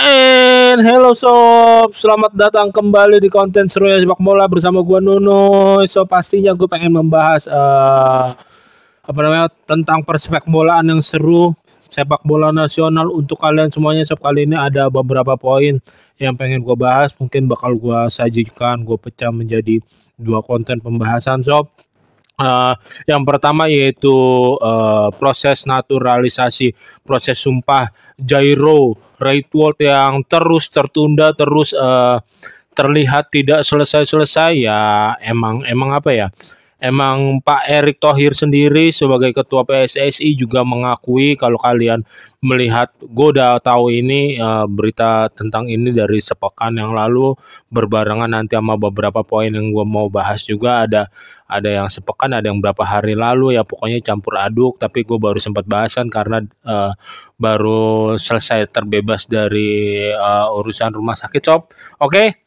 Hello sob, selamat datang kembali di konten seru ya sepak bola bersama gua Nuno. So pastinya gue pengen membahas tentang persepak bolaan yang seru, sepak bola nasional untuk kalian semuanya. Sob, kali ini ada beberapa poin yang pengen gue bahas, mungkin bakal gue sajikan, gue pecah menjadi dua konten pembahasan sob. Eh, yang pertama yaitu proses naturalisasi, proses sumpah Jairo Reitwold yang terus tertunda, terus terlihat tidak selesai-selesai. Ya emang apa ya? Emang Pak Erick Thohir sendiri sebagai ketua PSSI juga mengakui, kalau kalian melihat, gue udah tahu ini berita tentang ini dari sepekan yang lalu, berbarengan nanti sama beberapa poin yang gue mau bahas juga. Ada yang sepekan, ada yang berapa hari lalu, ya pokoknya campur aduk. Tapi gue baru sempat bahasan karena baru selesai terbebas dari urusan rumah sakit sob. Oke.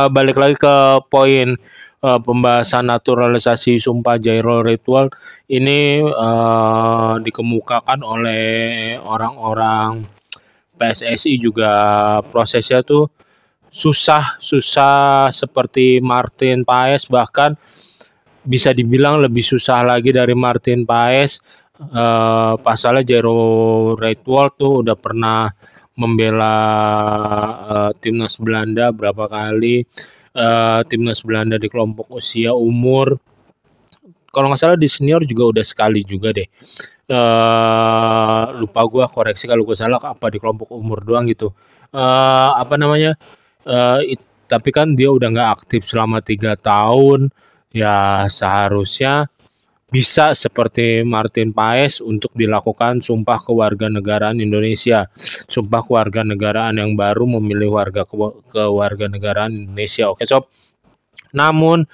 Balik lagi ke poin pembahasan naturalisasi sumpah Jairo Reitwold ini dikemukakan oleh orang-orang PSSI juga. Prosesnya tuh susah seperti Martin Paes, bahkan bisa dibilang lebih susah lagi dari Martin Paes. Pasalnya Jairo Reitwold tuh udah pernah membela timnas Belanda berapa kali, timnas Belanda di kelompok usia umur, kalau nggak salah di senior juga udah sekali juga deh. Lupa gua, koreksi kalau gue salah, apa di kelompok umur doang gitu. Tapi kan dia udah nggak aktif selama 3 tahun, ya seharusnya bisa seperti Martin Paes untuk dilakukan sumpah kewarganegaraan Indonesia, sumpah kewarganegaraan yang baru, memilih kewarganegaraan Indonesia. Oke sob. Namun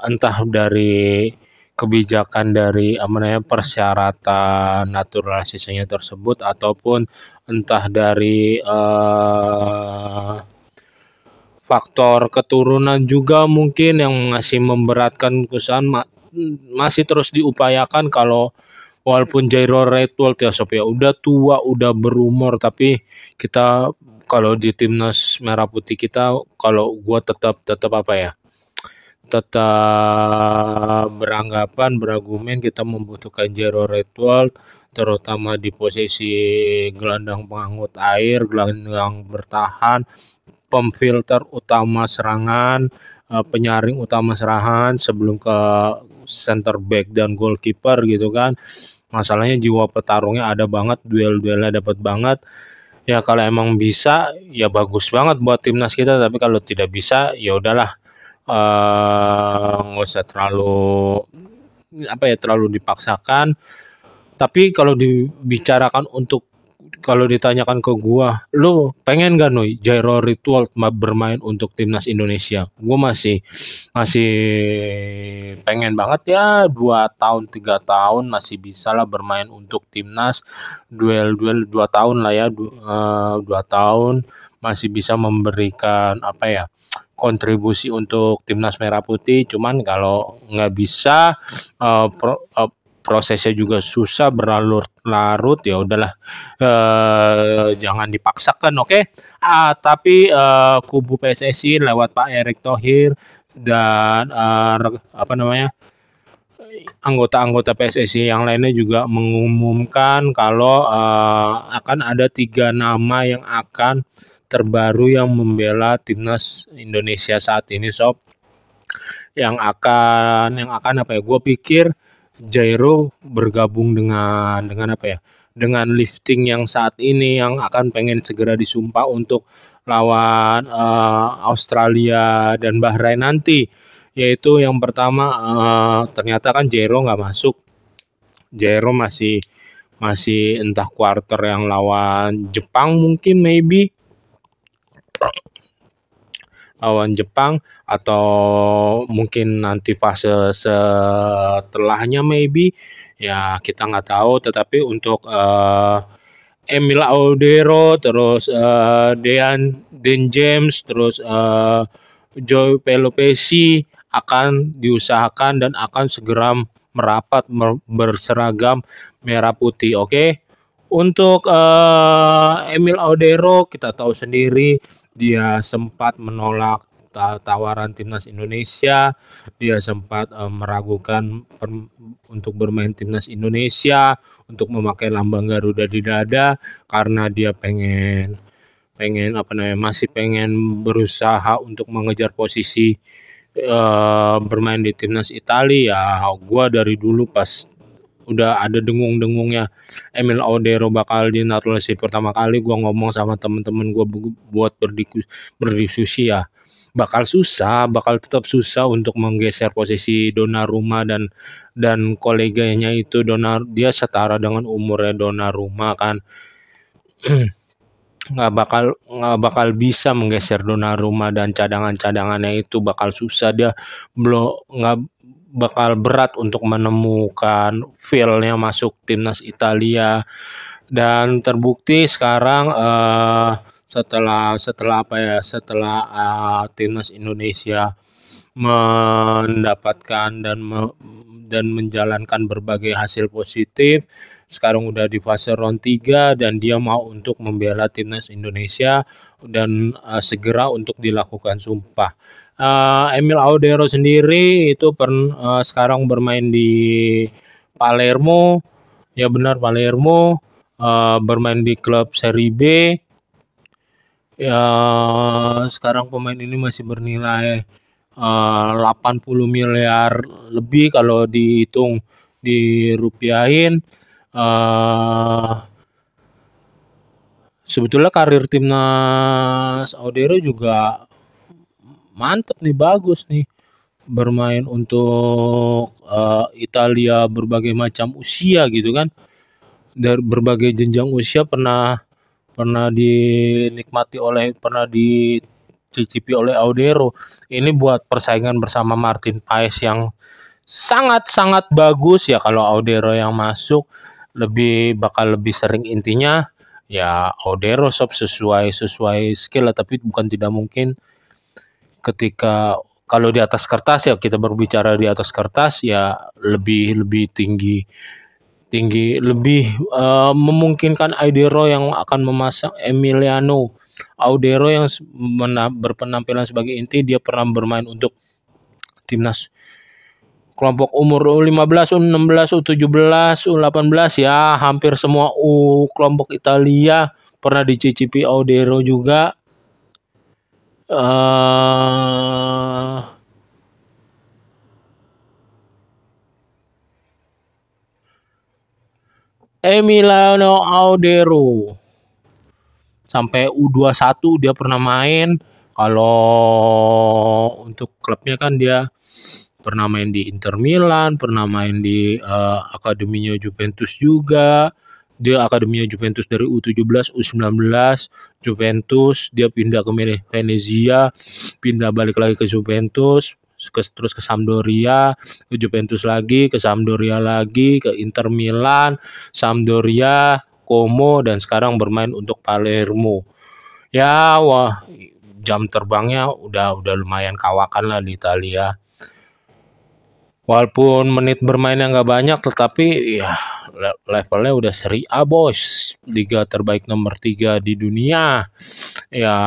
entah dari kebijakan dari persyaratan naturalisasinya tersebut, ataupun entah dari faktor keturunan juga mungkin yang masih memberatkan kesan, masih terus diupayakan. Kalau walaupun Jairo Reitwold ya sob ya udah tua, udah berumur, tapi kita kalau di timnas merah putih kita, kalau gua tetap apa ya, tetap berargumen kita membutuhkan Jairo Reitwold, terutama di posisi gelandang pengangkut air, gelandang bertahan, pemfilter utama serangan, penyaring utama serangan sebelum ke center back dan goalkeeper gitu kan. Masalahnya jiwa petarungnya ada banget, duel-duelnya dapat banget. Ya kalau emang bisa ya bagus banget buat timnas kita, tapi kalau tidak bisa ya udahlah, nggak usah terlalu terlalu dipaksakan. Tapi kalau dibicarakan untuk, kalau ditanyakan ke gua, lu pengen gak Noy Jairo Reitwold bermain untuk timnas Indonesia? Gua masih pengen banget ya, 2 tahun 3 tahun masih bisa lah bermain untuk timnas, duel-duel 2 tahun lah ya, 2 tahun masih bisa memberikan kontribusi untuk timnas merah putih. Cuman kalau nggak bisa, prosesnya juga susah, berlarut-larut, ya udahlah, jangan dipaksakan. Oke. Tapi kubu PSSI lewat Pak Erick Thohir dan anggota-anggota PSSI yang lainnya juga mengumumkan kalau akan ada 3 nama yang akan terbaru yang membela timnas Indonesia saat ini sob. Yang akan gue pikir Jairo bergabung dengan dengan lifting yang saat ini, yang akan pengen segera disumpah untuk lawan Australia dan Bahrain nanti. Yaitu yang pertama, ternyata kan Jairo nggak masuk. Jairo masih entah quarter yang lawan Jepang, mungkin maybe lawan Jepang, atau mungkin nanti fase setelahnya maybe, ya kita nggak tahu. Tetapi untuk Emil Audero, terus Dan James, terus Joy Pelopesi akan diusahakan dan akan segera merapat berseragam merah putih. Oke. Untuk Emil Audero kita tahu sendiri dia sempat menolak tawaran timnas Indonesia, dia sempat meragukan untuk bermain timnas Indonesia, untuk memakai lambang Garuda di dada karena dia pengen pengen apa namanya masih pengen berusaha untuk mengejar posisi bermain di timnas Italia. Ya gua dari dulu pas udah ada dengung-dengungnya Emil Audero bakal dinaturalisasi pertama kali, gua ngomong sama temen-temen gua buat berdiskusi ya bakal tetap susah untuk menggeser posisi Donnarumma dan koleganya itu. Dia setara dengan umurnya Donnarumma kan. nggak bakal bisa menggeser Donnarumma, dan cadangannya itu bakal susah, dia belum nggak bakal berat untuk menemukan feel-nya masuk timnas Italia. Dan terbukti sekarang setelah timnas Indonesia mendapatkan dan menjalankan berbagai hasil positif, sekarang udah di fase round 3 dan dia mau untuk membela timnas Indonesia dan segera untuk dilakukan sumpah. Emil Audero sendiri itu sekarang bermain di Palermo, ya benar Palermo, bermain di klub Serie B. Ya sekarang pemain ini masih bernilai 80 miliar lebih kalau dihitung dirupiahin. Sebetulnya karir timnas Audero juga mantep nih, bagus nih, bermain untuk Italia berbagai macam usia gitu kan, dari berbagai jenjang usia pernah dicicipi oleh Audero. Ini buat persaingan bersama Martin Paes yang sangat-sangat bagus ya. Kalau Audero yang masuk bakal lebih sering, intinya ya Audero sesuai skill lah, tapi bukan tidak mungkin ketika kalau di atas kertas ya, kita berbicara di atas kertas ya lebih tinggi lebih memungkinkan Audero yang akan memasang Emiliano Audero yang berpenampilan sebagai inti. Dia pernah bermain untuk timnas kelompok umur U15, U16, U17, U18 ya, hampir semua kelompok Italia pernah dicicipi Audero juga. Emiliano Audero sampai U21 dia pernah main. Kalau untuk klubnya kan dia pernah main di Inter Milan, pernah main di akademinya Juventus juga. Dia akademinya Juventus dari U17, U19, Juventus, dia pindah ke Venezia, pindah balik lagi ke Juventus, terus ke Sampdoria, ke Juventus lagi, ke Sampdoria lagi, ke Inter Milan, Sampdoria, Como, dan sekarang bermain untuk Palermo. Ya wah, jam terbangnya udah lumayan kawakan lah di Italia. Walaupun menit bermainnya nggak banyak, tetapi ya levelnya udah Serie A bos, liga terbaik nomor 3 di dunia. Ya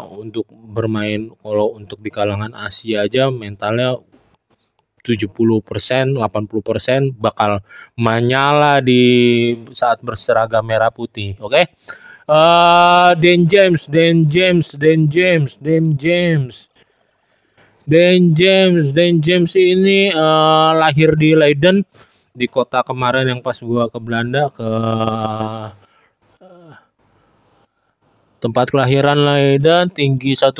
untuk bermain, kalau untuk di kalangan Asia aja mentalnya 70%, 80% bakal menyala di saat berseragam merah putih. Oke. Dan James ini lahir di Leiden, di kota kemarin yang pas gua ke Belanda, ke tempat kelahiran Leiden, tinggi 1,77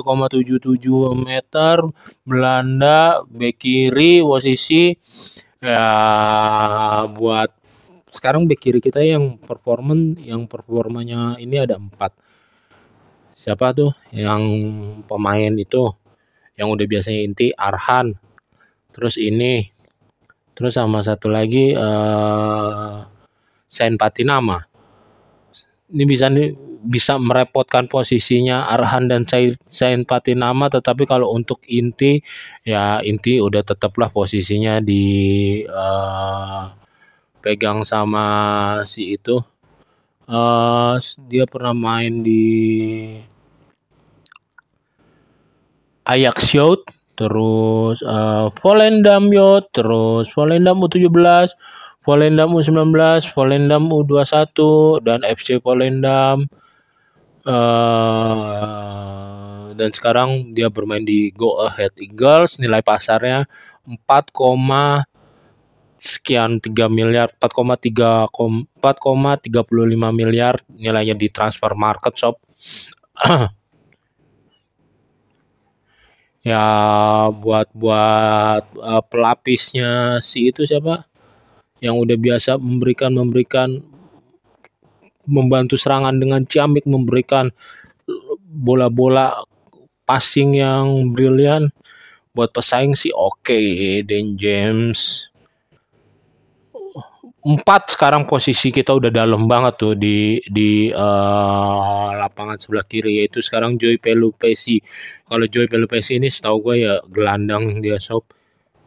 meter, Belanda, bek kiri posisi ya. Buat sekarang bek kiri kita yang performanya ini ada 4. Siapa tuh yang pemain itu yang udah biasanya inti? Arhan, terus sama satu lagi Saint Patinama. Ini bisa merepotkan posisinya Arhan dan Saint Patinama, tetapi kalau untuk inti udah tetaplah posisinya di pegang sama si itu Dia pernah main di Ajax Youth, terus Volendam Youth, terus Volendam U17, Volendam U19, Volendam U21 dan FC Volendam. Dan sekarang dia bermain di Go Ahead Eagles, nilai pasarnya 4, sekian 3 miliar, 4,35 miliar nilainya di transfer market shop. Ya buat pelapisnya si itu siapa yang udah biasa memberikan membantu serangan dengan ciamik, memberikan bola-bola passing yang brilian buat pesaing sih oke. Dan James 4 sekarang posisi kita udah dalam banget tuh di lapangan sebelah kiri, yaitu sekarang Joy Pelupesi. Kalau Joy Pelupesi ini setahu gue ya gelandang dia sob,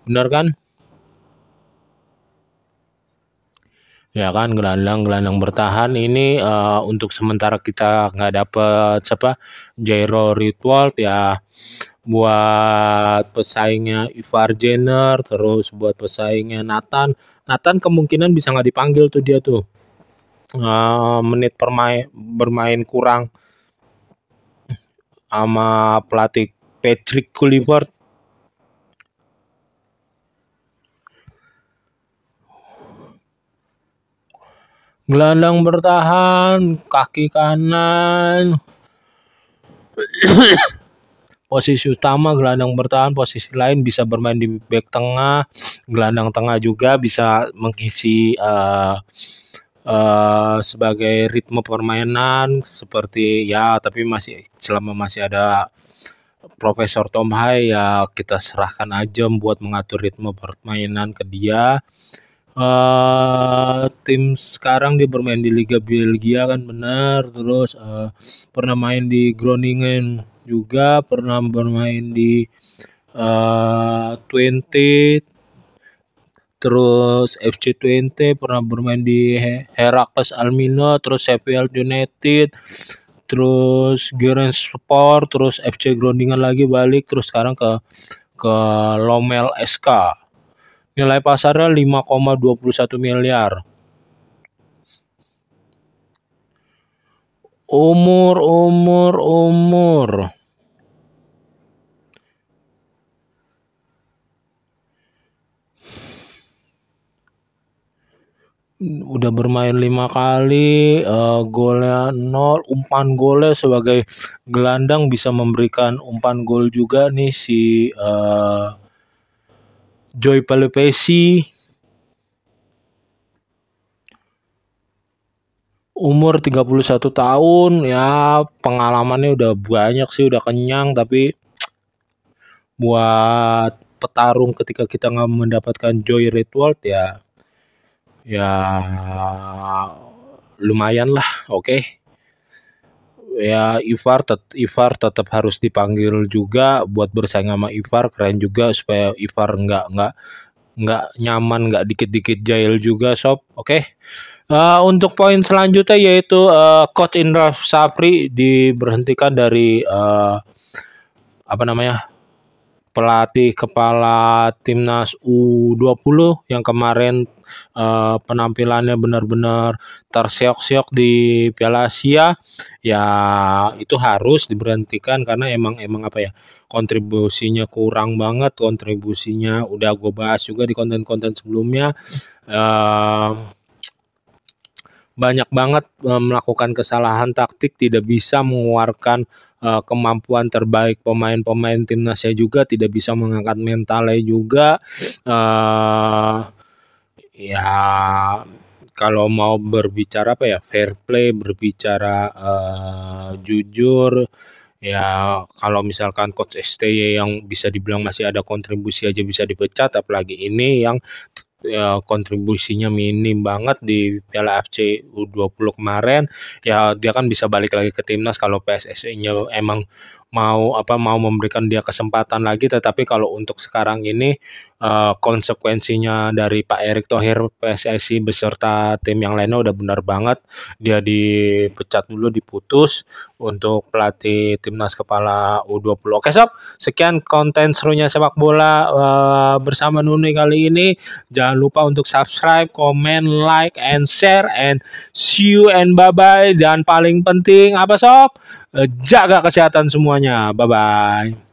bener kan? Ya kan, gelandang bertahan ini untuk sementara kita nggak dapet siapa Jairo Ritwald ya, buat pesaingnya Ivar Jenner, terus buat pesaingnya Nathan kemungkinan bisa nggak dipanggil tuh dia tuh, menit bermain kurang sama pelatih Patrick Kluivert. Gelandang bertahan, kaki kanan, posisi utama gelandang bertahan, posisi lain bisa bermain di back tengah, gelandang tengah juga bisa mengisi sebagai ritme permainan seperti ya, tapi selama masih ada Profesor Tom Hai ya kita serahkan aja buat mengatur ritme permainan ke dia. Tim sekarang dia bermain di Liga Belgia kan, benar. Terus pernah main di Groningen juga, pernah bermain di Twente, terus FC Twente, pernah bermain di Heracles Almelo, terus Sheffield United, terus Giresunspor, terus FC Groningen lagi balik, terus sekarang ke Lommel SK. Nilai pasarnya 5,21 miliar. Umur udah bermain 5 kali, golnya 0, umpan golnya sebagai gelandang bisa memberikan umpan gol juga nih si Joy Pelupesi. Umur 31 tahun ya, pengalamannya udah banyak sih, udah kenyang, tapi buat petarung ketika kita nggak mendapatkan Joy Ritwald ya lumayan lah, oke. Ya Ivar tetap harus dipanggil juga buat bersaing sama Ivar, keren juga supaya Ivar nggak nyaman, nggak dikit-dikit jail juga sob, oke. Untuk poin selanjutnya yaitu Coach Indra Safri diberhentikan dari pelatih kepala timnas U20 yang kemarin penampilannya benar-benar terseok-seok di Piala Asia. Ya itu harus diberhentikan karena emang kontribusinya kurang banget. Kontribusinya udah gue bahas juga di konten-konten sebelumnya. Banyak banget melakukan kesalahan taktik, tidak bisa mengeluarkan kemampuan terbaik pemain-pemain timnasnya juga, tidak bisa mengangkat mentalnya juga. Ya kalau mau berbicara fair play, berbicara jujur ya, kalau misalkan Coach STY yang bisa dibilang masih ada kontribusi aja bisa dipecat, apalagi ini yang kontribusinya minim banget di Piala AFC U20 kemarin. Ya dia kan bisa balik lagi ke timnas kalau PSSI-nya emang mau memberikan dia kesempatan lagi. Tetapi kalau untuk sekarang ini konsekuensinya dari Pak Erick Thohir PSSI beserta tim yang lainnya udah benar banget. Dia dipecat dulu, diputus untuk pelatih timnas kepala U20. Oke sob, sekian konten serunya sepak bola bersama Nuni kali ini. Jangan lupa untuk subscribe, comment, like, and share, and see you and bye-bye. Dan paling penting apa sob? Jaga kesehatan semuanya. Bye-bye.